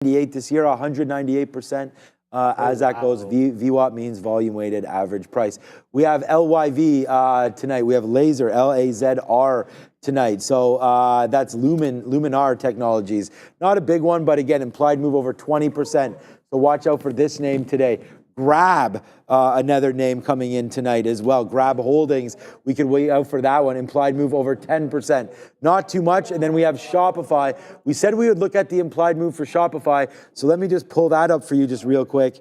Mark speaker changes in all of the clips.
Speaker 1: 98 this year, 198%. As that goes, VWAP means volume weighted average price. We have LYV tonight. We have Laser, LAZR tonight. So that's Luminar Technologies. Not a big one, but again, implied move over 20%. So watch out for this name today. Grab, another name coming in tonight as well. Grab Holdings, we could wait out for that one. Implied move over 10%. Not too much. And then we have Shopify. We said we would look at the implied move for Shopify. So let me just pull that up for you just real quick.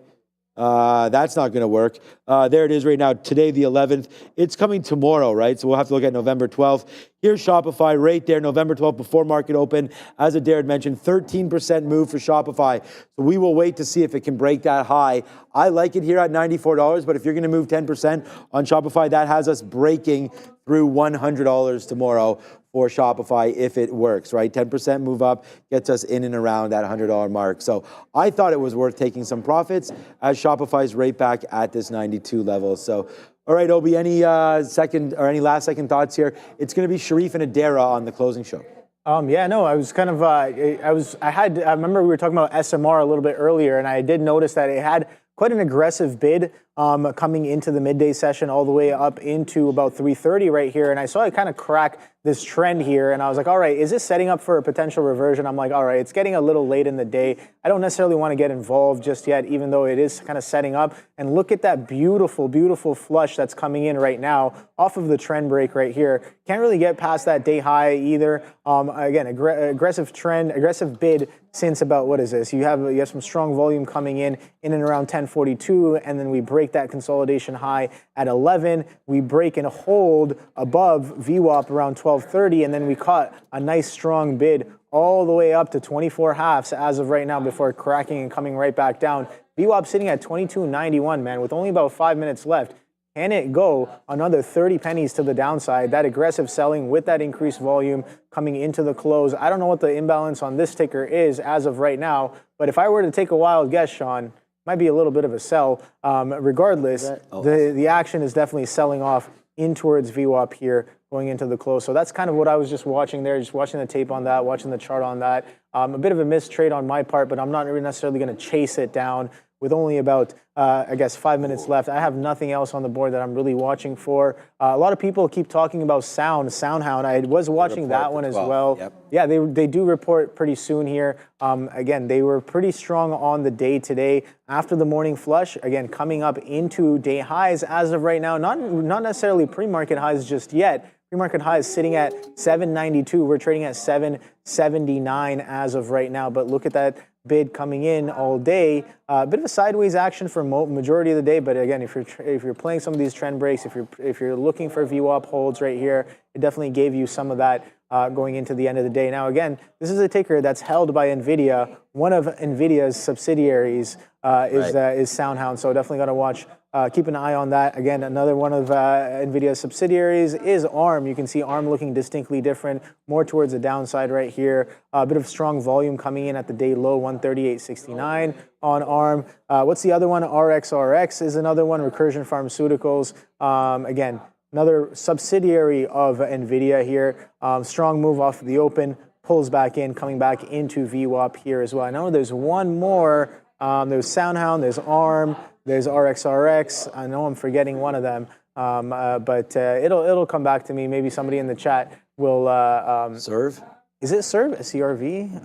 Speaker 1: That's not going to work. There it is right now, today the 11th. It's coming tomorrow, right? So we'll have to look at November 12th. Here's Shopify right there, November 12th, before market open. As Adair mentioned, 13% move for Shopify. So we will wait to see if it can break that high. I like it here at $94, but if you're going to move 10% on Shopify, that has us breaking through $100 tomorrow for Shopify if it works, right? 10% move up gets us in and around that $100 mark. So I thought it was worth taking some profits as Shopify's right back at this 92 level. So, all right, Obi, any last second thoughts here? It's going to be Sharif and Adara on the closing show.
Speaker 2: Yeah, no, I was kind of, I remember we were talking about SMR a little bit earlier, and I did notice that it had quite an aggressive bid coming into the midday session all the way up into about 3:30 right here. And I saw it kind of crack this trend here. And I was like, all right, is this setting up for a potential reversion? I'm like, all right, it's getting a little late in the day. I don't necessarily want to get involved just yet, even though it is kind of setting up. And look at that beautiful, beautiful flush that's coming in right now off of the trend break right here. Can't really get past that day high either. Again, aggressive bid since about, what is this? You have some strong volume coming in and around 1042, and then we break that consolidation high at 11. We break and hold above VWAP around 1230, and then we caught a nice strong bid all the way up to 24 halves as of right now before cracking and coming right back down. VWAP sitting at 2291, man, with only about 5 minutes left. Can it go another 30 pennies to the downside? That aggressive selling with that increased volume coming into the close. I don't know what the imbalance on this ticker is as of right now, but if I were to take a wild guess, Sean, might be a little bit of a sell. Regardless, the action is definitely selling off in towards VWAP here going into the close. So that's kind of what I was just watching there, just watching the tape on that, watching the chart on that. A bit of a missed trade on my part, but I'm not really necessarily going to chase it down. With only about, I guess, 5 minutes left, I have nothing else on the board that I'm really watching for. A lot of people keep talking about SoundHound. I was watching that one as well. Yep. Yeah, they do report pretty soon here. Again, they were pretty strong on the day today after the morning flush. Again, coming up into day highs as of right now. Not necessarily pre-market highs just yet. Pre-market high is sitting at 792. We're trading at 779 as of right now. But look at that bid coming in all day. A bit of a sideways action for majority of the day. But again, if you're playing some of these trend breaks, if you're looking for VWAP holds right here, it definitely gave you some of that going into the end of the day. Now, again, this is a ticker that's held by NVIDIA. One of NVIDIA's subsidiaries is SoundHound. So definitely got to watch. Keep an eye on that. Again, another one of NVIDIA's subsidiaries is ARM. You can see ARM looking distinctly different, more towards the downside right here. A bit of strong volume coming in at the day low, 138.69 on ARM. What's the other one? RXRX is another one, Recursion Pharmaceuticals. Again, another subsidiary of NVIDIA here. Strong move off the open, pulls back in, coming back into VWAP here as well. I know there's one more. There's SoundHound, there's ARM, there's RXRX. I know I'm forgetting one of them, but it'll come back to me. Maybe somebody in the chat will.
Speaker 1: Serve?
Speaker 2: Is it Serve? CRV?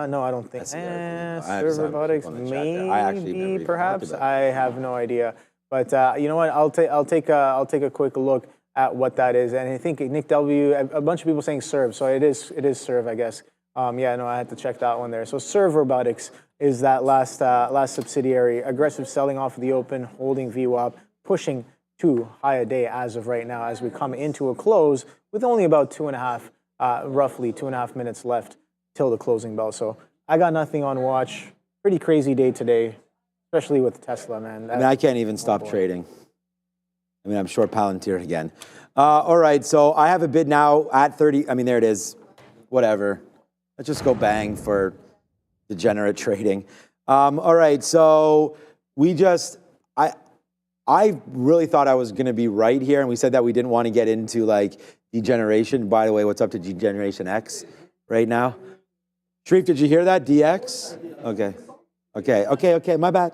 Speaker 2: No, I don't think. Serve Robotics, maybe, perhaps. I have no idea. But you know what? I'll take a quick look at what that is. And I think Nick W. A bunch of people saying Serve, so it is Serve, I guess. Yeah, no, I had to check that one there. So Serve Robotics is that last subsidiary. Aggressive selling off of the open, holding VWAP, pushing to high a day as of right now as we come into a close with only about roughly 2.5 minutes left till the closing bell. So I got nothing on watch. Pretty crazy day today, especially with Tesla, man.
Speaker 1: I mean, I can't even stop trading. I mean, I'm short Palantir again. All right, so I have a bid now at 30. I mean, there it is. Whatever. Let's just go bang for degenerate trading. All right, so I really thought I was going to be right here, and we said that we didn't want to get into like degeneration. By the way, what's up to Degeneration X right now? Sharif, did you hear that? DX? Okay. My bad.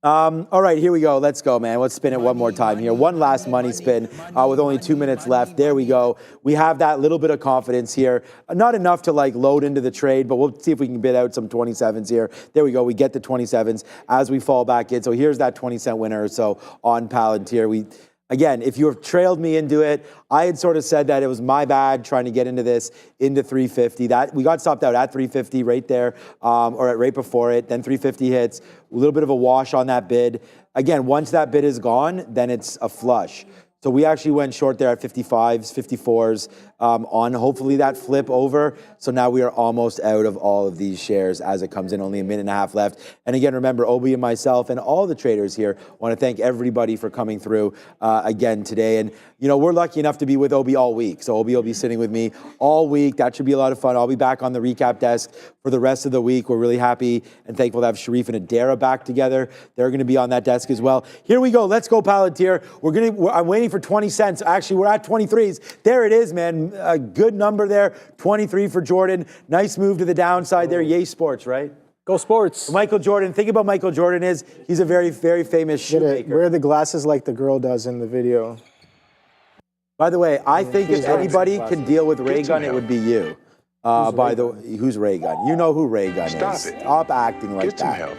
Speaker 1: All right, here we go. Let's go, man. Let's spin it one more time here. One last money spin with only 2 minutes left. There we go. We have that little bit of confidence here. Not enough to like load into the trade, but we'll see if we can bid out some 27s here. There we go. We get the 27s as we fall back in. So here's that 20-cent winner or so on Palantir. Again, if you have trailed me into it, I had sort of said that it was my bad trying to get into this, into 350. That we got stopped out at 350 right there, or right before it. Then 350 hits, a little bit of a wash on that bid. Again, once that bid is gone, then it's a flush. So we actually went short there at 55s, 54s on hopefully that flip over. So now we are almost out of all of these shares as it comes in, only a minute and a half left. And again, remember, Obi and myself and all the traders here want to thank everybody for coming through again today. And, you know, we're lucky enough to be with Obi all week. So Obi will be sitting with me all week. That should be a lot of fun. I'll be back on the recap desk for the rest of the week. We're really happy and thankful to have Sharif and Adara back together. They're going to be on that desk as well. Here we go. Let's go, Palantir. I'm waiting for 20 cents. Actually, we're at 23s. There it is, man. A good number there. 23 for Jordan. Nice move to the downside there. Yay sports, right?
Speaker 2: Go sports.
Speaker 1: Michael Jordan. Think about Michael Jordan he's a very, very famous shoemaker.
Speaker 2: Wear the glasses like the girl does in the video.
Speaker 1: By the way, I think if anybody can deal with ray gun, it would be you. Who's Ray Gun? You know who Ray Gun is. Stop acting like that. Get some help.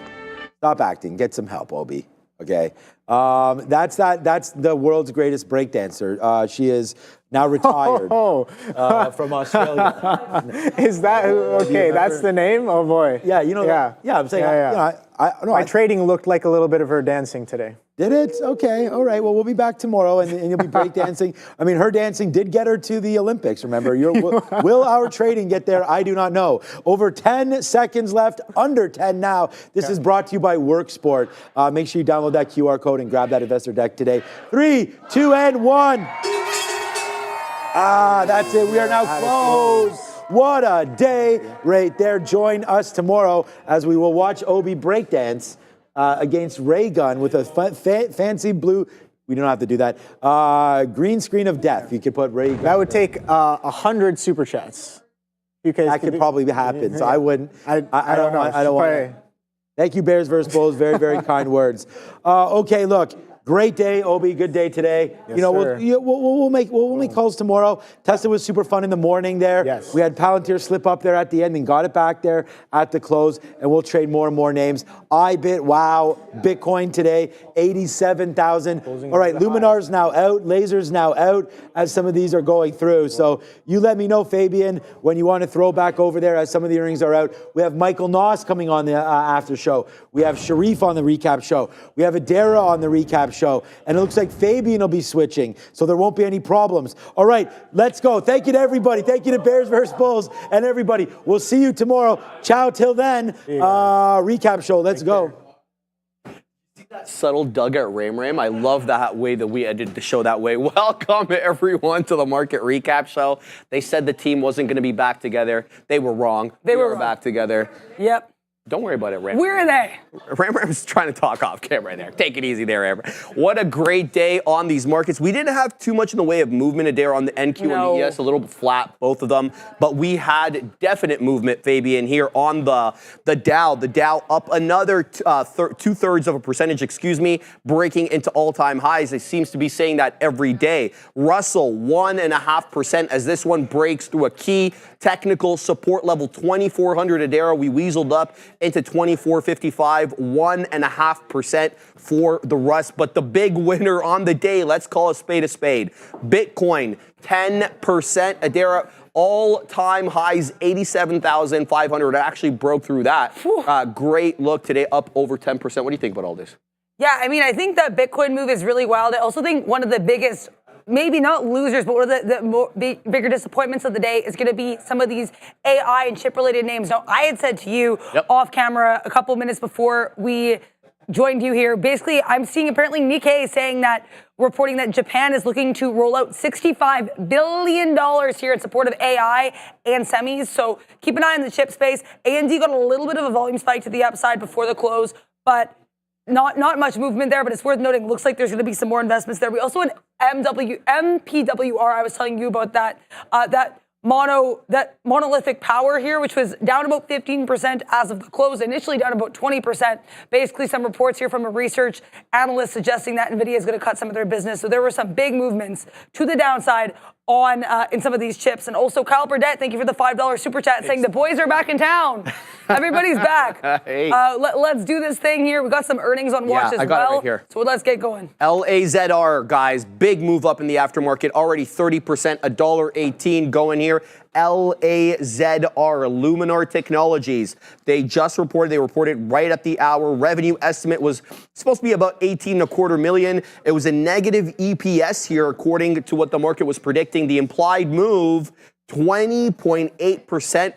Speaker 1: Stop acting. Get some help, Obi. Okay. That's the world's greatest breakdancer. She is now retired from Australia.
Speaker 2: Is that okay? That's the name. Oh boy.
Speaker 1: Yeah. You know. Yeah. I'm saying.
Speaker 2: My trading looked like a little bit of her dancing today.
Speaker 1: Did it? Okay. All right. Well, we'll be back tomorrow, and you'll be breakdancing. I mean, her dancing did get her to the Olympics, remember. Will our trading get there? I do not know. Over 10 seconds left, under 10 now. This is brought to you by WorkSport. Make sure you download that QR code and grab that investor deck today. 3, 2, and 1. That's it. We are now closed. What a day right there. Join us tomorrow as we will watch Obi breakdance against Ray Gun with a fancy blue. We don't have to do that. Green screen of death. You could put Ray Gun.
Speaker 2: That would take 100 super chats.
Speaker 1: That could probably happen. So I wouldn't. I don't want. Thank you, Bears versus Bulls. Very, very kind words. Okay, look. Great day, Obi. Good day today.
Speaker 2: Yes,
Speaker 1: you know, we'll make calls tomorrow. Tesla was super fun in the morning there.
Speaker 2: Yes.
Speaker 1: We had Palantir slip up there at the end and got it back there at the close, and we'll trade more and more names. IBIT, wow. Bitcoin today, 87,000. All right, Luminar's now out. Laser's now out as some of these are going through. So you let me know, Fabian, when you want to throw back over there as some of the earnings are out. We have Michael Noss coming on the after show. We have Sharif on the recap show. We have Adara on the recap show. And it looks like Fabian will be switching, so there won't be any problems. All right, let's go. Thank you to everybody. Thank you to Bears versus Bulls and everybody. We'll see you tomorrow. Ciao till then. Recap show. Let's go.
Speaker 3: Subtle dug at Ram. I love that way that we edited the show that way. Welcome everyone to the Market Recap Show. They said the team wasn't going to be back together. They were wrong. They were back together.
Speaker 4: Yep.
Speaker 3: Don't worry about it, Ram.
Speaker 4: Where are they?
Speaker 3: Ram's trying to talk off camera there. Take it easy there, Ram. What a great day on these markets. We didn't have too much in the way of movement there on the NQ and the ES, a little bit flat, both of them. But we had definite movement, Fabian, here on the Dow. The Dow up another 2/3%, breaking into all-time highs. It seems to be saying that every day. Russell, 1.5% as this one breaks through a key technical support level, 2,400 Adara. We weaseled up into 24.55, 1.5% for the Russ. But the big winner on the day, let's call a spade a spade. Bitcoin, 10%. Adara, all-time highs, 87,500. Actually broke through that. Great look today, up over 10%. What do you think about all this?
Speaker 4: Yeah, I mean, I think the Bitcoin move is really wild. I also think one of the biggest, maybe not losers, but one of the bigger disappointments of the day is going to be some of these AI and chip-related names. Now, I had said to you off camera a couple minutes before we joined you here, basically, I'm seeing apparently Nikkei saying that, reporting that Japan is looking to roll out $65 billion here in support of AI and semis. So keep an eye on the chip space. AMD got a little bit of a volume spike to the upside before the close, but not much movement there, but it's worth noting. Looks like there's going to be some more investments there. We also had MPWR. I was telling you about that. That monolithic power here, which was down about 15% as of the close, initially down about 20%. Basically, some reports here from a research analyst suggesting that NVIDIA is going to cut some of their business. So there were some big movements to the downside on in some of these chips. And also, Kyle Burdett, thank you for the $5 super chat saying the boys are back in town. Everybody's back.
Speaker 3: Hey.
Speaker 4: Let's do this thing here. We got some earnings on watch as
Speaker 3: I got
Speaker 4: well.
Speaker 3: it right here.
Speaker 4: So let's get going.
Speaker 3: LAZR, guys, big move up in the aftermarket, already 30%, $1.18 going here. LAZR, Luminar Technologies. They reported right at the hour. Revenue estimate was supposed to be about 18.25 million. It was a negative EPS here, according to what the market was predicting. The implied move, 20.8%,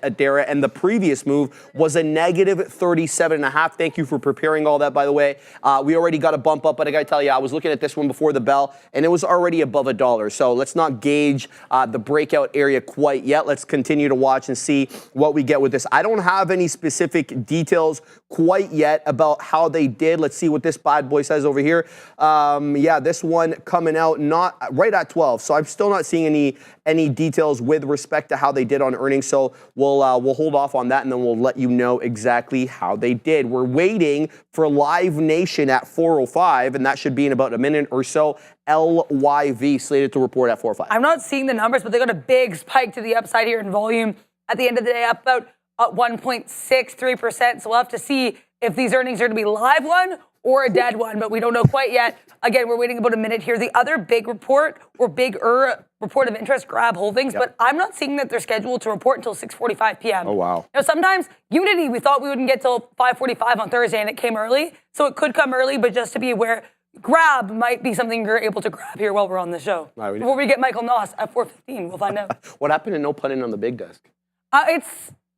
Speaker 3: Adara, and the previous move was a negative 37.5. Thank you for preparing all that, by the way. We already got a bump up, but I gotta tell you, I was looking at this one before the bell, and it was already above $1. So let's not gauge the breakout area quite yet. Let's continue to watch and see what we get with this. I don't have any specific details quite yet about how they did. Let's see what this bad boy says over here. Yeah, this one coming out not right at 12. So I'm still not seeing any details with respect to how they did on earnings. So we'll hold off on that, and then we'll let you know exactly how they did. We're waiting for Live Nation at 4:05, and that should be in about a minute or so. LYV slated to report at 4:05.
Speaker 4: I'm not seeing the numbers, but they got a big spike to the upside here in volume at the end of the day, up about 1.63%. So we'll have to see if these earnings are going to be live one or a dead one, but we don't know quite yet. Again, we're waiting about a minute here. The other big report or bigger report of interest, Grab Holdings, but I'm not seeing that they're scheduled to report until 6:45 p.m.
Speaker 3: Oh, wow.
Speaker 4: Now, sometimes Unity, we thought we wouldn't get till 5:45 on Thursday, and it came early. So it could come early, but just to be aware, Grab might be something you're able to grab here while we're on the show.
Speaker 3: Right,
Speaker 4: Before we get Michael Noss at 4:15, we'll find out.
Speaker 3: What happened to no punning on the big desk?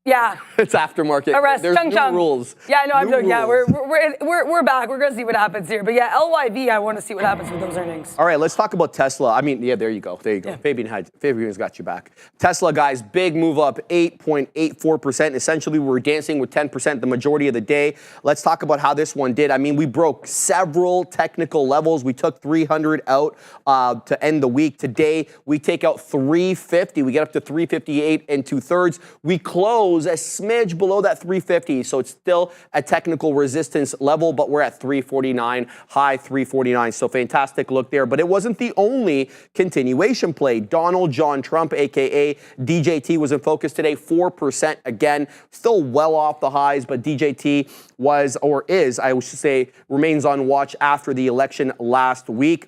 Speaker 4: Yeah.
Speaker 3: It's aftermarket.
Speaker 4: Arrest,
Speaker 3: There's
Speaker 4: chung
Speaker 3: new
Speaker 4: chung.
Speaker 3: rules.
Speaker 4: Yeah, no, I'm joking. Yeah,
Speaker 3: rules.
Speaker 4: we're back. We're gonna see what happens here. But yeah, LYV, I want to see what happens with those earnings.
Speaker 3: All right, let's talk about Tesla. I mean, yeah, there you go. There you go.
Speaker 4: Yeah.
Speaker 3: Fabian's got you back. Tesla, guys, big move up, 8.84%. Essentially, we were dancing with 10% the majority of the day. Let's talk about how this one did. I mean, we broke several technical levels. We took 300 out to end the week. Today, we take out 350. We get up to 358 and 2/3. We close a smidge below that 350, so it's still a technical resistance level, but we're at 349, high 349, so fantastic look there. But it wasn't the only continuation play. Donald John Trump, aka DJT, was in focus today, 4% again, still well off the highs, but DJT was, or is, I should say, remains on watch after the election last week.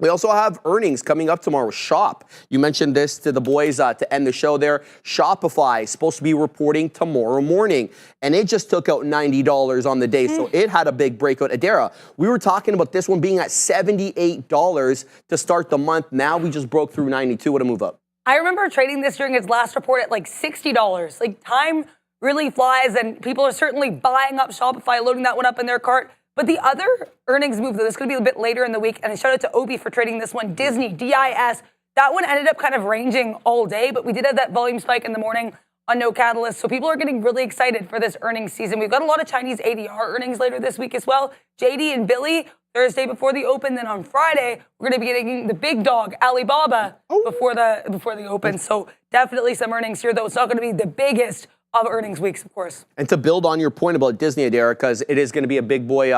Speaker 3: We also have earnings coming up tomorrow. Shop. You mentioned this to the boys to end the show there. Shopify is supposed to be reporting tomorrow morning, and it just took out $90 on the day, so it had a big breakout. Adara, we were talking about this one being at $78 to start the month. Now we just broke through 92. What a move up.
Speaker 4: I remember trading this during its last report at like $60. Like, time really flies, and people are certainly buying up Shopify, loading that one up in their cart. But the other earnings move, though, this could be a bit later in the week, and shout out to Obi for trading this one. Disney, DIS, that one ended up kind of ranging all day, but we did have that volume spike in the morning on no catalyst, so people are getting really excited for this earnings season. We've got a lot of Chinese ADR earnings later this week as well. JD and Billy, Thursday before the open, then on Friday, we're going to be getting the big dog, Alibaba, before the open. So definitely some earnings here, though. It's not going to be the biggest of earnings weeks, of course. And
Speaker 3: to build on your point about Disney, Adara, because it is going to be a big boy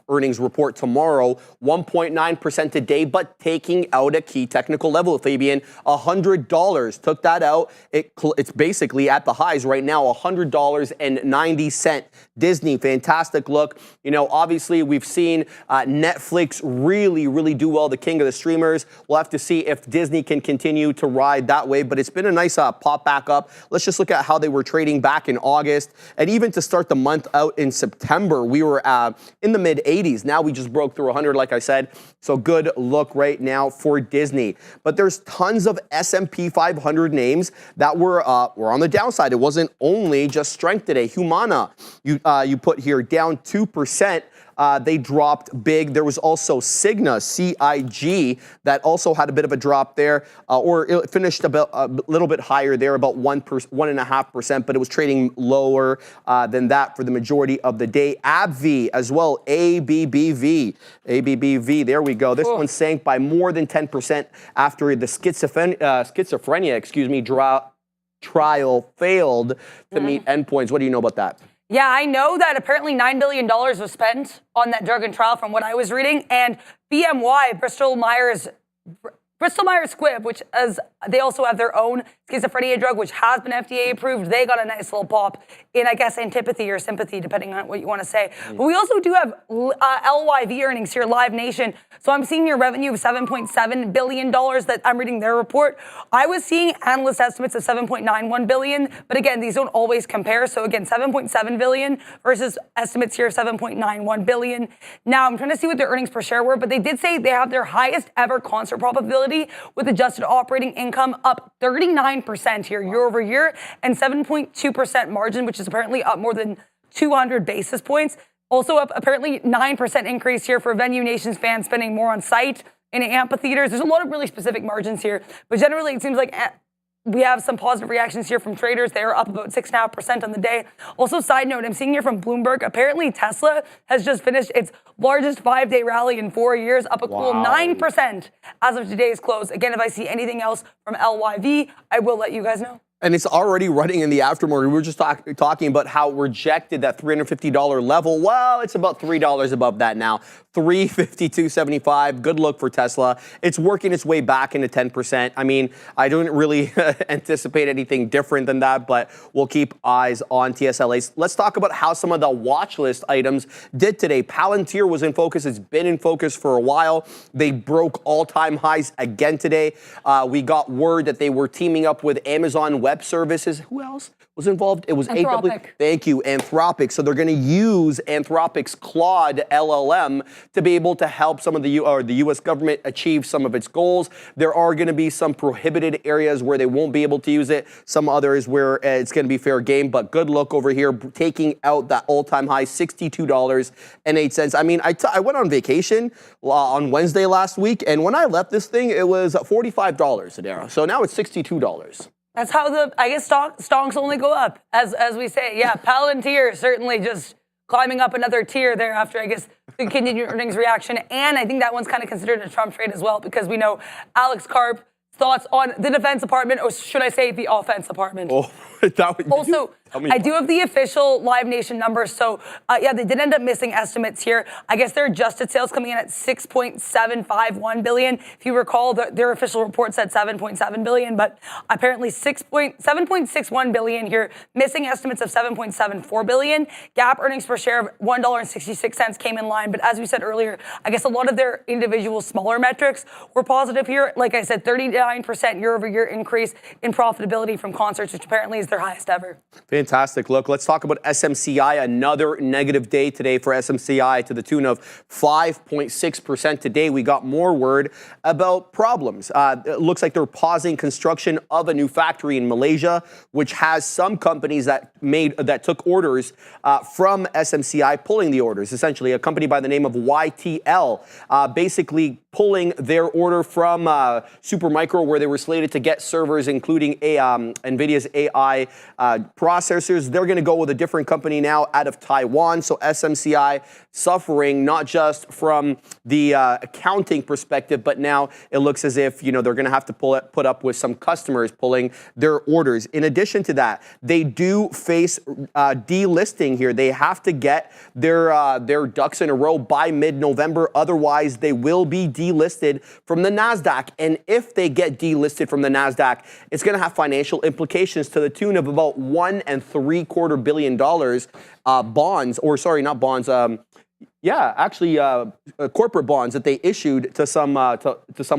Speaker 3: earnings report tomorrow, 1.9% today, but taking out a key technical level, Fabian, $100. Took that out. It's basically at the highs right now, $100.90. Disney, fantastic look. You know, obviously, we've seen Netflix really, really do well, the king of the streamers. We'll have to see if Disney can continue to ride that way, but it's been a nice pop back up. Let's just look at how they were trading back in August, and even to start the month out in September, we were in the mid-80s. Now we just broke through 100, like I said. So good look right now for Disney. But there's tons of S&P 500 names that were on the downside. It wasn't only just strength today. Humana, you put here down 2%. They dropped big. There was also Cigna, CIG, that also had a bit of a drop there, or it finished about a little bit higher there, about 1.5%, but it was trading lower than that for the majority of the day. AbbVie as well, ABBV, there we go. This one sank by more than 10% after the schizophrenia, trial failed to meet endpoints. What do you know about that?
Speaker 4: Yeah, I know that apparently $9 billion was spent on that drug and trial from what I was reading. And BMY, Bristol Myers Squibb, which they also have their own schizophrenia drug, which has been FDA approved. They got a nice little pop in, I guess, antipathy or sympathy, depending on what you want to say. But we also do have LYV earnings here, Live Nation. So I'm seeing your revenue of $7.7 billion that I'm reading their report. I was seeing analyst estimates of $7.91 billion, but again, these don't always compare. So again, $7.7 billion versus estimates here of $7.91 billion. Now I'm trying to see what their earnings per share were, but they did say they have their highest ever concert probability with adjusted operating income up 39% here year over year and 7.2% margin, which is apparently up more than 200 basis points. Also up apparently 9% increase here for Venue Nations fans spending more on site in amphitheaters. There's a lot of really specific margins here, but generally it seems like we have some positive reactions here from traders. They are up about 6.5% on the day. Also, side note, I'm seeing here from Bloomberg, apparently Tesla has just finished its largest 5-day rally in 4 years, up a cool 9% as of today's close. Again, if I see anything else from LYV, I will let you guys know.
Speaker 3: And it's already running in the aftermarket. We were just talking about how rejected that $350 level. Well, it's about $3 above that now. $352.75. Good look for Tesla. It's working its way back into 10%. I mean, I don't really anticipate anything different than that, but we'll keep eyes on TSLAs. Let's talk about how some of the watch list items did today. Palantir was in focus. It's been in focus for a while. They broke all-time highs again today. We got word that they were teaming up with Amazon Web Services. Who else was involved? It was
Speaker 4: Anthropic.
Speaker 3: Thank you, Anthropic. So they're going to use Anthropic's Claude LLM to be able to help some of the U.S. government achieve some of its goals. There are going to be some prohibited areas where they won't be able to use it. Some others where it's going to be fair game. But good look over here, taking out that all-time high, $62.08. I mean, I went on vacation on Wednesday last week, and when I left this thing, it was $45 an arrow. So now it's $62.
Speaker 4: That's how I guess stocks only go up, as we say. Yeah, Palantir certainly just climbing up another tier there after, I guess, the continued earnings reaction. And I think that one's kind of considered a Trump trade as well, because we know Alex Karp thoughts on the defense department, or should I say the offense department?
Speaker 3: Oh,
Speaker 4: also, I do have the official Live Nation numbers. So, yeah, they did end up missing estimates here. I guess their adjusted sales coming in at $6.751 billion. If you recall, their official report said $7.7 billion, but apparently $7.61 billion here. Missing estimates of $7.74 billion. GAAP earnings per share of $1.66 came in line. But as we said earlier, I guess a lot of their individual smaller metrics were positive here. Like I said, 39% year-over-year increase in profitability from concerts, which apparently is their highest ever.
Speaker 3: Fantastic. Look, let's talk about SMCI. Another negative day today for SMCI to the tune of 5.6% today. We got more word about problems. It looks like they're pausing construction of a new factory in Malaysia, which has some companies that took orders from SMCI pulling the orders. Essentially, a company by the name of YTL basically pulling their order from Supermicro, where they were slated to get servers, including NVIDIA's AI processors. They're going to go with a different company now out of Taiwan. So SMCI suffering not just from the accounting perspective, but now it looks as if they're going to have to put up with some customers pulling their orders. In addition to that, they do face delisting here. They have to get their ducks in a row by mid-November. Otherwise, they will be delisted from the NASDAQ. And if they get delisted from the NASDAQ, it's going to have financial implications to the tune of about $1.75 billion bonds, or sorry, not bonds. Corporate bonds that they issued to some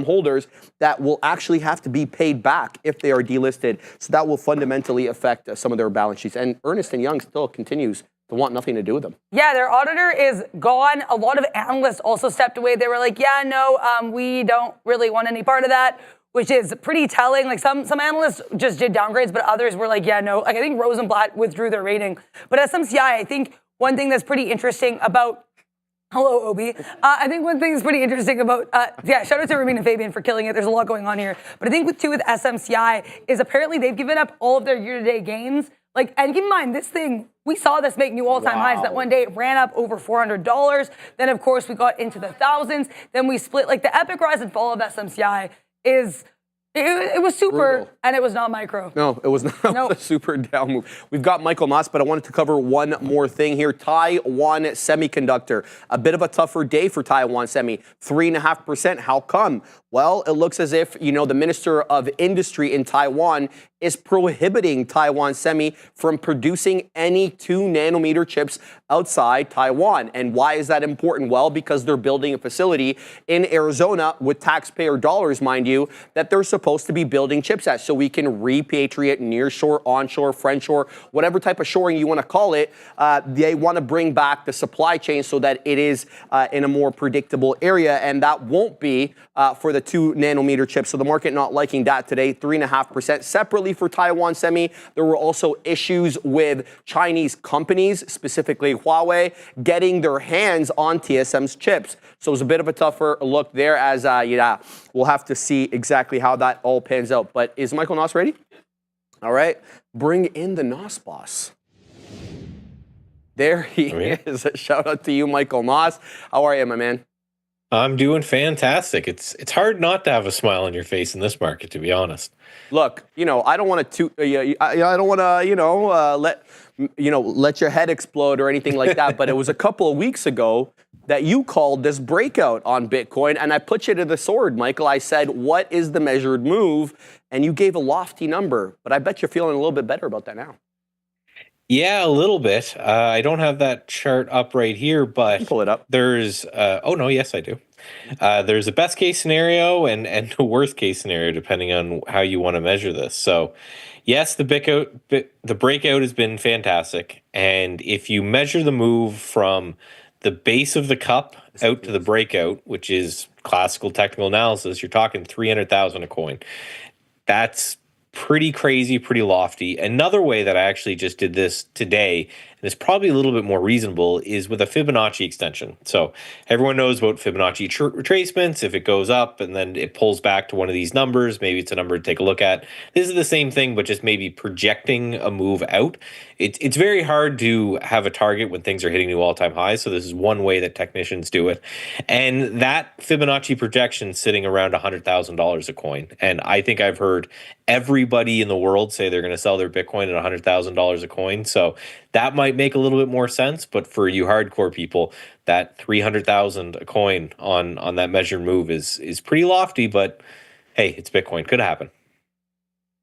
Speaker 3: holders that will actually have to be paid back if they are delisted. So that will fundamentally affect some of their balance sheets. And Ernst & Young still continues to want nothing to do with them. Yeah,
Speaker 4: their auditor is gone. A lot of analysts also stepped away. They were like, yeah, no, we don't really want any part of that, which is pretty telling. Like some analysts just did downgrades, but others were like, yeah, no. Like I think Rosenblatt withdrew their rating. But SMCI, I think one thing that's pretty interesting about Hello, Obi. I think one thing that's pretty interesting about, shout out to Ramin and Fabian for killing it. There's a lot going on here. But I think with SMCI is apparently they've given up all of their year-to-date gains. Like, and keep in mind, this thing, we saw this make new all-time highs. That one day it ran up over $400. Then, of course, we got into the thousands. Then we split. Like, the epic rise and fall of SMCI is... It was super, brutal. And it was not micro.
Speaker 3: No, it was not a super down move. We've got Michael Noss, but I wanted to cover one more thing here. Taiwan Semiconductor. A bit of a tougher day for Taiwan Semi. 3.5%. How come? Well, it looks as if, the Minister of Industry in Taiwan is prohibiting Taiwan Semi from producing any 2-nanometer chips outside Taiwan. And why is that important? Well, because they're building a facility in Arizona with taxpayer dollars, mind you, that they're supposed to be building chips at, so we can repatriate nearshore, onshore, friendshore, whatever type of shoring you want to call it. They want to bring back the supply chain so that it is in a more predictable area, and that won't be for the 2-nanometer chips. So the market not liking that today, 3.5%. Separately for Taiwan Semi, there were also issues with Chinese companies, specifically Huawei, getting their hands on TSM's chips. So it was a bit of a tougher look there as, we'll have to see exactly how that all pans out. But is Michael Noss ready? All right. Bring in the Noss boss. There he is. Shout out to you, Michael Noss. How are you, my man?
Speaker 5: I'm doing fantastic. It's hard not to have a smile on your face in this market, to be honest.
Speaker 3: Look, I don't want to I don't want to let your head explode or anything like that. But it was a couple of weeks ago that you called this breakout on Bitcoin, and I put you to the sword, Michael. I said, "What is the measured move?" And you gave a lofty number, but I bet you're feeling a little bit better about that now.
Speaker 5: Yeah, a little bit. I don't have that chart up right here, but
Speaker 3: pull it up.
Speaker 5: There's yes, I do. There's a best case scenario and a worst case scenario depending on how you want to measure this. So, yes, the breakout has been fantastic, and if you measure the move from the base of the cup out to the breakout, which is classical technical analysis, you're talking 300,000 a coin. That's pretty crazy, pretty lofty. Another way that I actually just did this today, and it's probably a little bit more reasonable, is with a Fibonacci extension. So everyone knows about Fibonacci retracements. If it goes up and then it pulls back to one of these numbers, maybe it's a number to take a look at. This is the same thing, but just maybe projecting a move out. It's very hard to have a target when things are hitting new all-time highs. So this is one way that technicians do it. And that Fibonacci projection sitting around $100,000 a coin. And I think I've heard everybody in the world say they're going to sell their Bitcoin at $100,000 a coin. So that might make a little bit more sense. But for you hardcore people, that 300,000 a coin on that measured move is pretty lofty. But hey, it's Bitcoin. Could happen.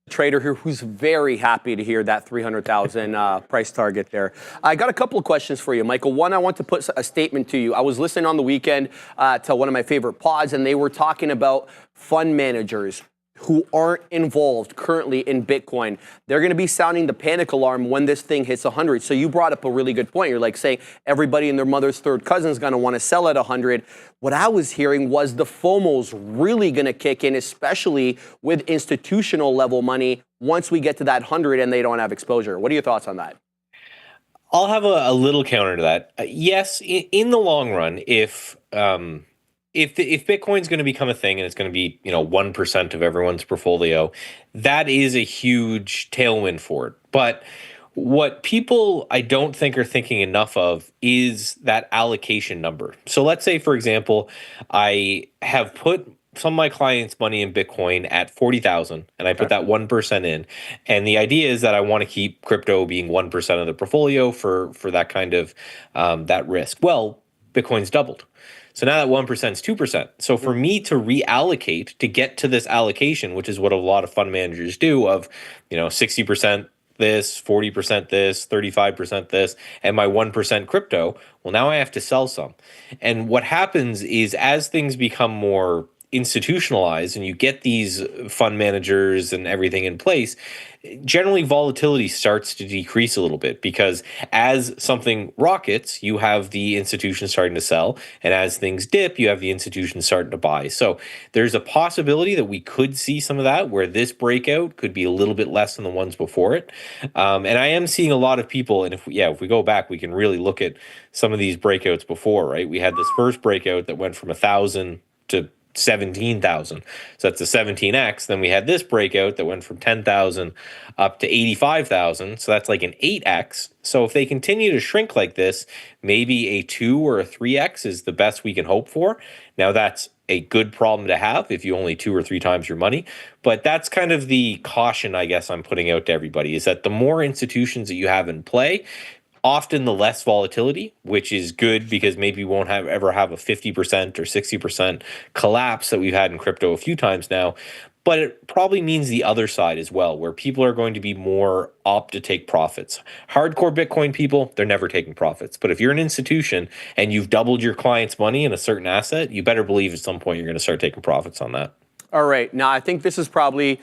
Speaker 3: Trader here who's very happy to hear that 300,000 price target there. I got a couple of questions for you, Michael. One, I want to put a statement to you. I was listening on the weekend to one of my favorite pods, and they were talking about fund managers who aren't involved currently in Bitcoin. They're going to be sounding the panic alarm when this thing hits 100. So you brought up a really good point. You're like saying everybody and their mother's third cousin is going to want to sell at 100. What I was hearing was the FOMO's really going to kick in, especially with institutional level money once we get to that 100 and they don't have exposure. What are your thoughts on that?
Speaker 5: I'll have a little counter to that. Yes, in the long run, if Bitcoin's going to become a thing and it's going to be 1% of everyone's portfolio, that is a huge tailwind for it. But what people I don't think are thinking enough of is that allocation number. So let's say, for example, I have put some of my clients' money in Bitcoin at 40,000, and I put that 1% in. And the idea is that I want to keep crypto being 1% of the portfolio for that kind of that risk. Well, Bitcoin's doubled. So now that 1% is 2%. So for me to reallocate to get to this allocation, which is what a lot of fund managers do, of 60% this, 40% this, 35% this, and my 1% crypto, well, now I have to sell some. And what happens is as things become more institutionalized and you get these fund managers and everything in place, generally volatility starts to decrease a little bit, because as something rockets, you have the institution starting to sell, and as things dip, you have the institution starting to buy. So there's a possibility that we could see some of that, where this breakout could be a little bit less than the ones before it. And I am seeing a lot of people, and if we go back, we can really look at some of these breakouts before, right? We had this first breakout that went from 1,000 to 17,000. So that's a 17x. Then we had this breakout that went from 10,000 up to 85,000. So that's like an 8x. So if they continue to shrink like this, maybe a 2 or a 3x is the best we can hope for. Now that's a good problem to have if you only 2 or 3 times your money. But that's kind of the caution, I guess, I'm putting out to everybody, is that the more institutions that you have in play, often the less volatility, which is good, because maybe we won't ever have a 50% or 60% collapse that we've had in crypto a few times now. But it probably means the other side as well, where people are going to be more apt to take profits. Hardcore Bitcoin people, they're never taking profits. But if you're an institution and you've doubled your client's money in a certain asset, you better believe at some point you're going to start taking profits on that.
Speaker 3: All right. Now, I think this is probably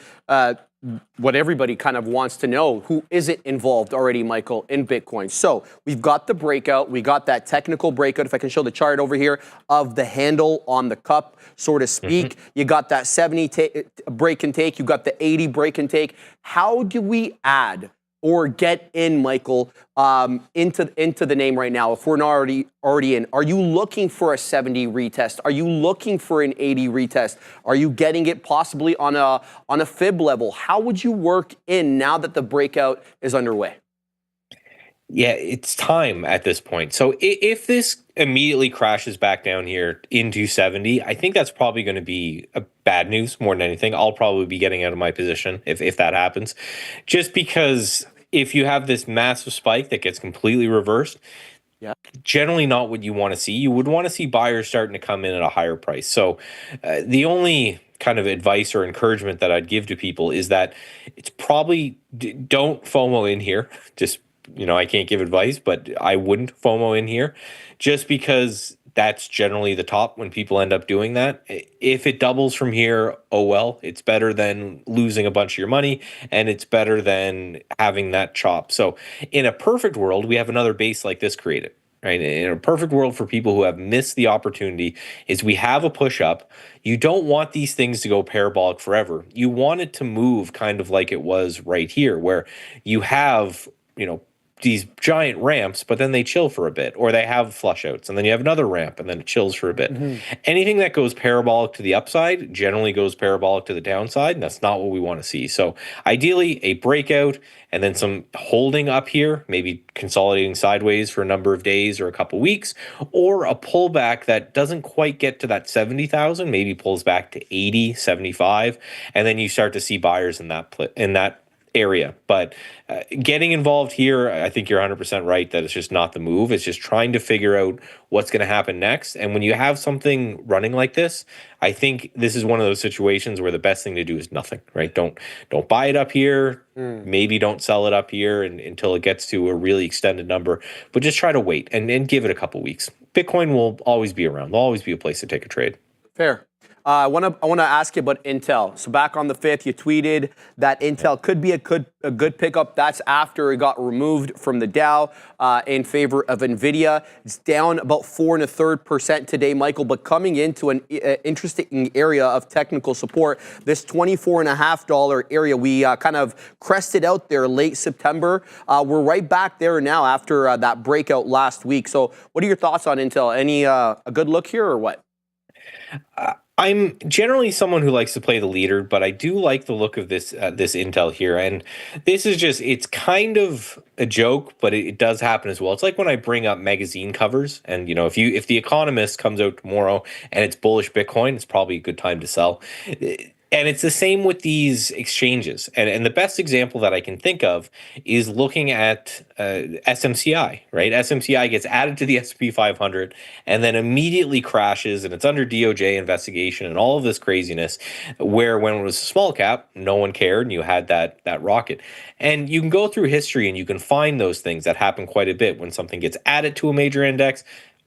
Speaker 3: what everybody kind of wants to know. Who isn't involved already, Michael, in Bitcoin? So we've got the breakout. We got that technical breakout, if I can show the chart over here, of the handle on the cup, so to speak. You got that 70 break and take. You got the 80 break and take. How do we add or get in, Michael, into the name right now, if we're not already in? Are you looking for a 70 retest? Are you looking for an 80 retest? Are you getting it possibly on a fib level? How would you work in now that the breakout is underway?
Speaker 5: Yeah, it's time at this point. So if this immediately crashes back down here into 70, I think that's probably going to be a bad news more than anything. I'll probably be getting out of my position if that happens, just because if you have this massive spike that gets completely reversed, generally not what you want to see. You would want to see buyers starting to come in at a higher price. So the only kind of advice or encouragement that I'd give to people is that it's probably don't FOMO in here. Just, I can't give advice, but I wouldn't FOMO in here, just because that's generally the top when people end up doing that. If it doubles from here, oh well, it's better than losing a bunch of your money, and it's better than having that chop. So in a perfect world, we have another base like this created, right? In a perfect world for people who have missed the opportunity, is we have a push up. You don't want these things to go parabolic forever. You want it to move kind of like it was right here, where you have, these giant ramps, but then they chill for a bit, or they have flush outs, and then you have another ramp, and then it chills for a bit. Anything that goes parabolic to the upside generally goes parabolic to the downside, and that's not what we want to see. So ideally, a breakout and then some holding up here, maybe consolidating sideways for a number of days or a couple weeks, or a pullback that doesn't quite get to that 70,000, maybe pulls back to 80, 75, and then you start to see buyers in that area. But getting involved here, I think you're 100% right that it's just not the move. It's just trying to figure out what's going to happen next. And when you have something running like this, I think this is one of those situations where the best thing to do is nothing, right? Don't buy it up here. Maybe don't sell it up here until it gets to a really extended number, but just try to wait and give it a couple weeks. Bitcoin will always be around. There'll always be a place to take a trade.
Speaker 3: Fair. I want to ask you about Intel. So back on the 5th, you tweeted that Intel could be a good pickup. That's after it got removed from the Dow in favor of NVIDIA. It's down about 4 1/3% today, Michael, but coming into an interesting area of technical support. This $24.50 area, we kind of crested out there late September. We're right back there now after that breakout last week. So what are your thoughts on Intel? Any a good look here or what?
Speaker 5: I'm generally someone who likes to play the leader, but I do like the look of this Intel here. And this is just, it's kind of a joke, but it does happen as well. It's like when I bring up magazine covers, and if The Economist comes out tomorrow and it's bullish Bitcoin, it's probably a good time to sell. And it's the same with these exchanges. And the best example that I can think of is looking at SMCI, right? SMCI gets added to the S&P 500 and then immediately crashes, and it's under DOJ investigation and all of this craziness, where when it was a small cap, no one cared, and you had that rocket. And you can go through history and you can find those things that happen quite a bit when something gets added to a major index.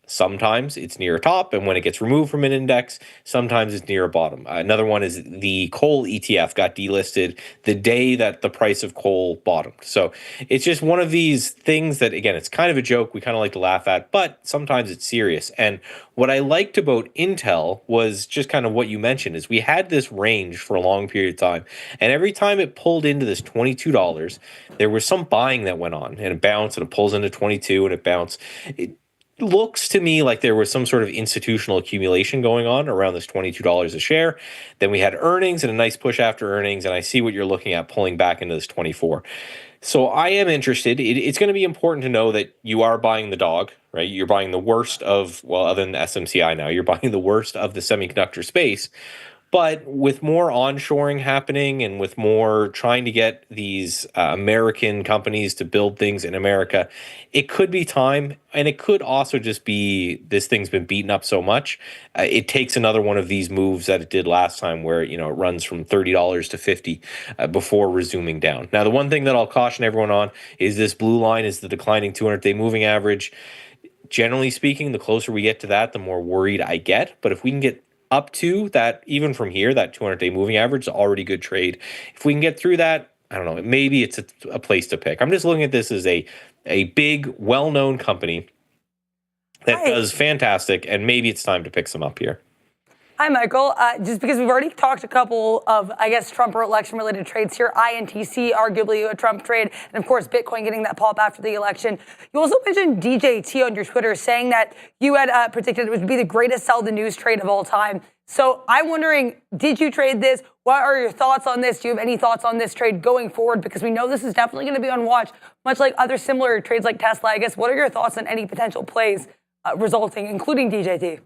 Speaker 5: Sometimes it's near a top, and when it gets removed from an index, sometimes it's near a bottom. Another one is the coal ETF got delisted the day that the price of coal bottomed. So it's just one of these things that, again, it's kind of a joke. We kind of like to laugh at, but sometimes it's serious. And what I liked about Intel was just kind of what you mentioned is we had this range for a long period of time. And every time it pulled into this $22, there was some buying that went on, and it bounced and it pulls into 22 and it bounced. It looks to me like there was some sort of institutional accumulation going on around this $22 a share. Then we had earnings and a nice push after earnings, and I see what you're looking at pulling back into this 24. So I am interested. It's going to be important to know that you are buying the dog, right? You're buying the worst of, well, other than SMCI now, you're buying the worst of the semiconductor space. But with more onshoring happening and with more trying to get these American companies to build things in America, it could be time. And it could also just be this thing's been beaten up so much. It takes another one of these moves that it did last time where, it runs from $30 to $50 before resuming down. Now, the one thing that I'll caution everyone on is this blue line is the declining 200-day moving average. Generally speaking, the closer we get to that, the more worried I get. But if we can get up to that, even from here, that 200-day moving average is already good trade. If we can get through that, I don't know, maybe it's a place to pick. I'm just looking at this as a big, well-known company that does fantastic, and maybe it's time to pick some up here.
Speaker 4: Hi, Michael. Just because we've already talked a couple of, I guess, Trump or election-related trades here, INTC, arguably a Trump trade, and of course, Bitcoin getting that pop after the election. You also mentioned DJT on your Twitter, saying that you had predicted it would be the greatest sell the news trade of all time. So I'm wondering, did you trade this? What are your thoughts on this? Do you have any thoughts on this trade going forward? Because we know this is definitely going to be on watch, much like other similar trades like Tesla. I guess, what are your thoughts on any potential plays resulting, including DJT?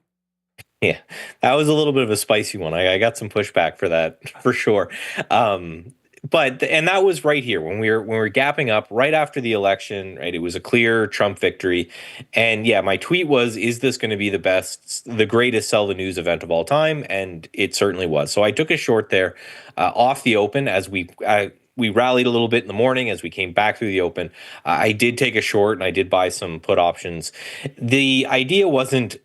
Speaker 5: Yeah, that was a little bit of a spicy one. I got some pushback for that, for sure. But that was right here when we were gapping up right after the election, right? It was a clear Trump victory. And yeah, my tweet was, is this going to be the greatest sell the news event of all time? And it certainly was. So I took a short there off the open as we rallied a little bit in the morning as we came back through the open. I did take a short and I did buy some put options. The idea wasn't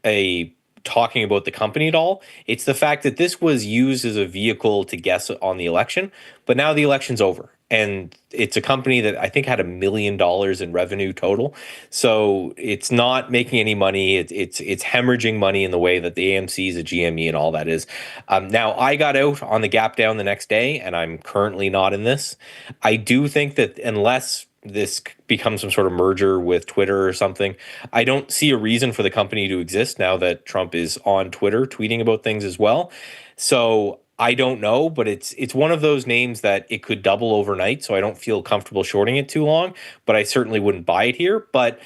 Speaker 5: talking about the company at all. It's the fact that this was used as a vehicle to guess on the election, but now the election's over. And it's a company that I think had $1 million in revenue total. So it's not making any money. It's hemorrhaging money in the way that the AMCs, the GME, and all that is. Now, I got out on the gap down the next day, and I'm currently not in this. I do think that unless this becomes some sort of merger with Twitter or something, I don't see a reason for the company to exist now that Trump is on Twitter tweeting about things as well. So I don't know, but it's one of those names that it could double overnight, so I don't feel comfortable shorting it too long, but I certainly wouldn't buy it here. But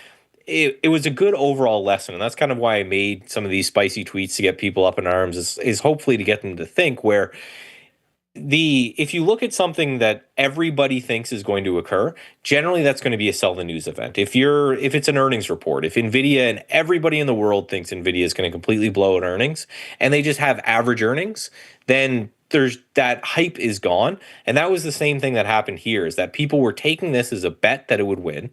Speaker 5: it was a good overall lesson, and that's kind of why I made some of these spicy tweets to get people up in arms, is hopefully to get them to think where if you look at something that everybody thinks is going to occur, generally that's going to be a sell the news event. If it's an earnings report, if Nvidia and everybody in the world thinks Nvidia is going to completely blow out earnings and they just have average earnings, then there's that hype is gone. And that was the same thing that happened here, is that people were taking this as a bet that it would win.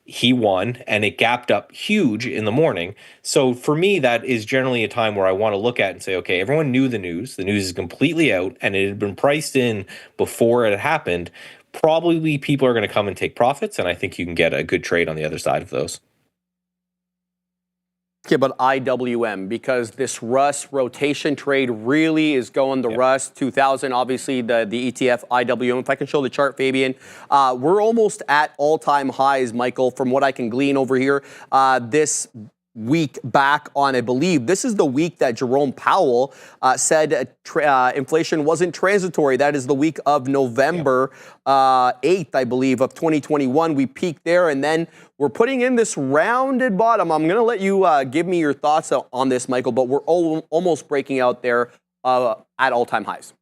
Speaker 5: He won, and it gapped up huge in the morning. So for me, that is generally a time where I want to look at and say, okay, everyone knew the news. The news is completely out, and it had been priced in before it happened. Probably people are going to come and take profits, and I think you can get a good trade on the other side of those.
Speaker 3: About IWM, because this Rus rotation trade really is going the Rus 2000, obviously the ETF IWM. If I can show the chart, Fabian, we're almost at all-time highs, Michael, from what I can glean over here. This week back on, I believe, this is the week that Jerome Powell said inflation wasn't transitory. That is the week of November 8th, I believe, of 2021. We peaked there, and then we're putting in this rounded bottom. I'm going to let you give me your thoughts on this, Michael, but we're almost breaking out there at all-time highs.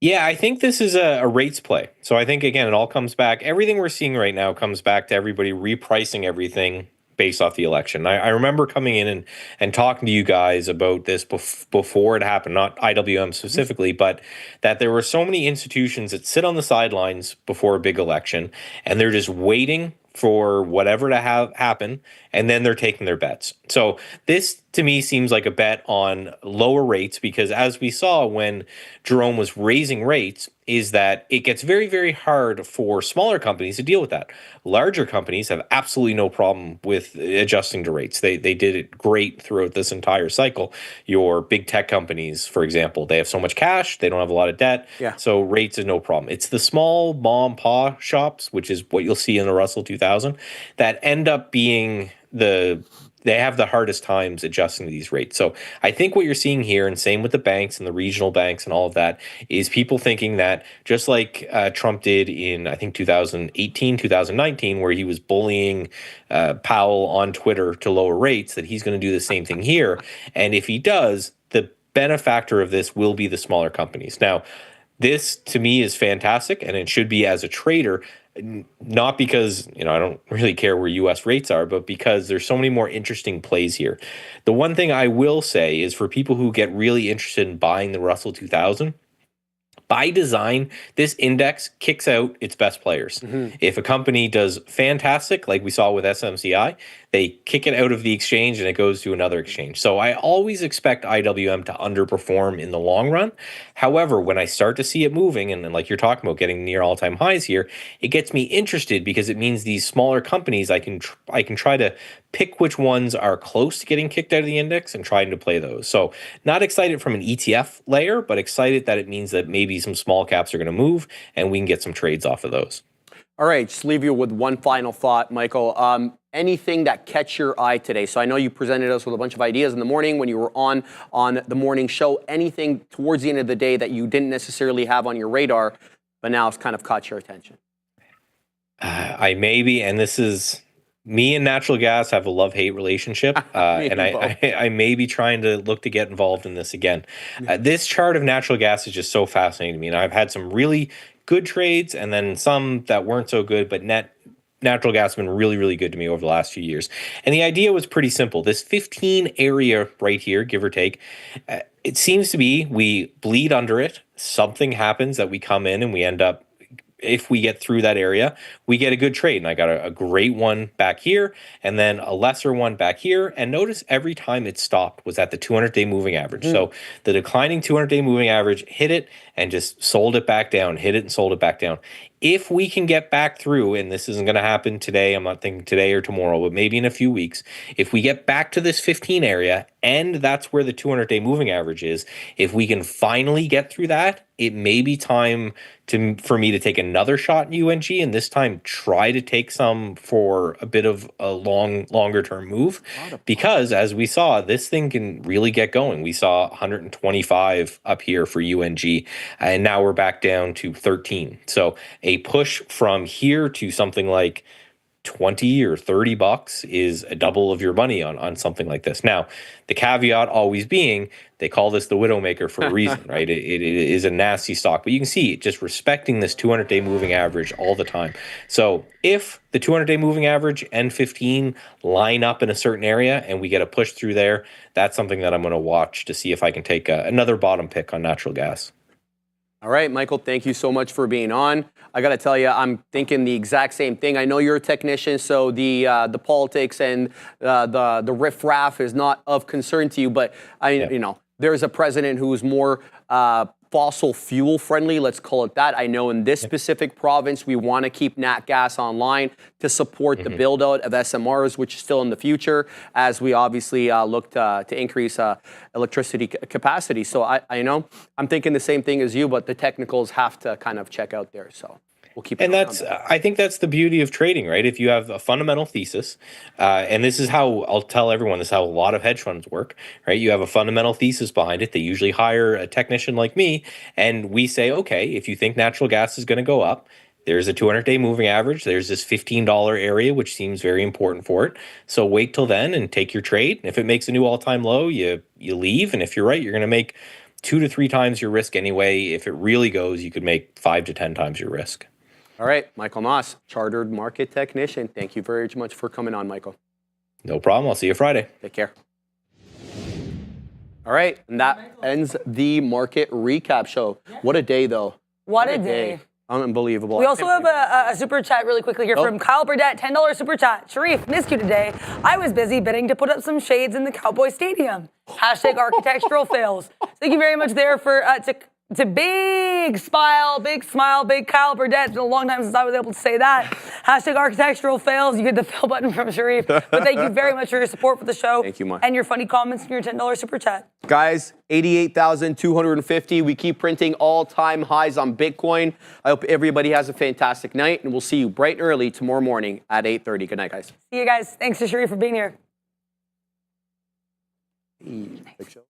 Speaker 5: Yeah, I think this is a rates play. So I think, again, it all comes back. Everything we're seeing right now comes back to everybody repricing everything based off the election. I remember coming in and talking to you guys about this before it happened, not IWM specifically, but that there were so many institutions that sit on the sidelines before a big election, and they're just waiting for whatever to happen, and then they're taking their bets. So this, to me, seems like a bet on lower rates, because as we saw when Jerome was raising rates, is that it gets very, very hard for smaller companies to deal with that. Larger companies have absolutely no problem with adjusting to rates. They did it great throughout this entire cycle. Your big tech companies, for example, they have so much cash, they don't have a lot of debt, so rates is no problem. It's the small mom pa shops, which is what you'll see in the Russell 2000, that end up being they have the hardest times adjusting to these rates. So I think what you're seeing here, and same with the banks and the regional banks and all of that, is people thinking that just like Trump did in, I think, 2018, 2019, where he was bullying Powell on Twitter to lower rates, that he's going to do the same thing here. And if he does, the benefactor of this will be the smaller companies. Now, this to me is fantastic, and it should be as a trader. Not because, I don't really care where US rates are, but because there's so many more interesting plays here. The one thing I will say is, for people who get really interested in buying the Russell 2000, by design, this index kicks out its best players. If a company does fantastic, like we saw with SMCI, they kick it out of the exchange and it goes to another exchange. So I always expect IWM to underperform in the long run. However, when I start to see it moving, and like you're talking about getting near all-time highs here, it gets me interested, because it means these smaller companies, I can try to pick which ones are close to getting kicked out of the index and trying to play those. So not excited from an ETF layer, but excited that it means that maybe some small caps are going to move and we can get some trades off of those.
Speaker 3: All right, just leave you with one final thought, Michael. Anything that catch your eye today? So I know you presented us with a bunch of ideas in the morning when you were on the morning show. Anything towards the end of the day that you didn't necessarily have on your radar, but now it's kind of caught your attention?
Speaker 5: I maybe, and this is, me and natural gas have a love-hate relationship, and I may be trying to look to get involved in this again. This chart of natural gas is just so fascinating to me, and I've had some really good trades and then some that weren't so good, but natural gas has been really, really good to me over the last few years. And the idea was pretty simple. This 15 area right here, give or take, it seems to be we bleed under it. Something happens that we come in and we end up, if we get through that area, we get a good trade. And I got a great one back here and then a lesser one back here. And notice every time it stopped was at the 200-day moving average. So the declining 200-day moving average hit it and just sold it back down, hit it and sold it back down. If we can get back through, and this isn't going to happen today, I'm not thinking today or tomorrow, but maybe in a few weeks, if we get back to this 15 area, and that's where the 200-day moving average is, if we can finally get through that, it may be time for me to take another shot in UNG, and this time try to take some for a bit of a longer term move, because as we saw, this thing can really get going. We saw 125 up here for UNG, and now we're back down to 13. So a push from here to something like 20 or 30 bucks is a double of your money on something like this. Now, the caveat always being, they call this the Widowmaker for a reason, right? It is a nasty stock, but you can see just respecting this 200-day moving average all the time. So if the 200-day moving average and 15 line up in a certain area and we get a push through there, that's something that I'm going to watch to see if I can take another bottom pick on natural gas.
Speaker 3: All right, Michael, thank you so much for being on. I got to tell you, I'm thinking the exact same thing. I know you're a technician, so the politics and the riff-raff is not of concern to you, but there's a president who's more fossil fuel friendly, let's call it that. I know in this specific province, we want to keep nat gas online to support the build out of SMRs, which is still in the future, as we obviously look to increase electricity capacity. So I know I'm thinking the same thing as you, but the technicals have to kind of check out there. So we'll keep it. And
Speaker 5: I think that's the beauty of trading, right? If you have a fundamental thesis, and this is how I'll tell everyone, this is how a lot of hedge funds work, right? You have a fundamental thesis behind it. They usually hire a technician like me, and we say, okay, if you think natural gas is going to go up, there's a 200-day moving average. There's this $15 area, which seems very important for it. So wait till then and take your trade. And if it makes a new all-time low, you leave. And if you're right, you're going to make 2 to 3 times your risk anyway. If it really goes, you could make 5 to 10 times your risk.
Speaker 3: All right, Michael Noss, Chartered Market Technician. Thank you very much for coming on, Michael.
Speaker 5: No problem. I'll see you Friday.
Speaker 3: Take care. All right, and that ends the market recap show. What a day, though.
Speaker 4: What a day.
Speaker 3: Unbelievable.
Speaker 4: We also have a super chat really quickly here from Kyle Burdett, $10 super chat. Sharif, missed you today. I was busy bidding to put up some shades in the Cowboy Stadium. Hashtag architectural fails. Thank you very much there for to big smile, big Kyle Burdett. It's been a long time since I was able to say that. Hashtag architectural fails. You get the fail button from Sharif. But thank you very much for your support for the show.
Speaker 3: Thank you, Mike.
Speaker 4: And your funny comments and your $10 super chat.
Speaker 3: Guys, 88,250. We keep printing all-time highs on Bitcoin. I hope everybody has a fantastic night, and we'll see you bright and early tomorrow morning at 8:30. Good night, guys.
Speaker 4: See you guys. Thanks to Sharif for being here.
Speaker 3: Big show.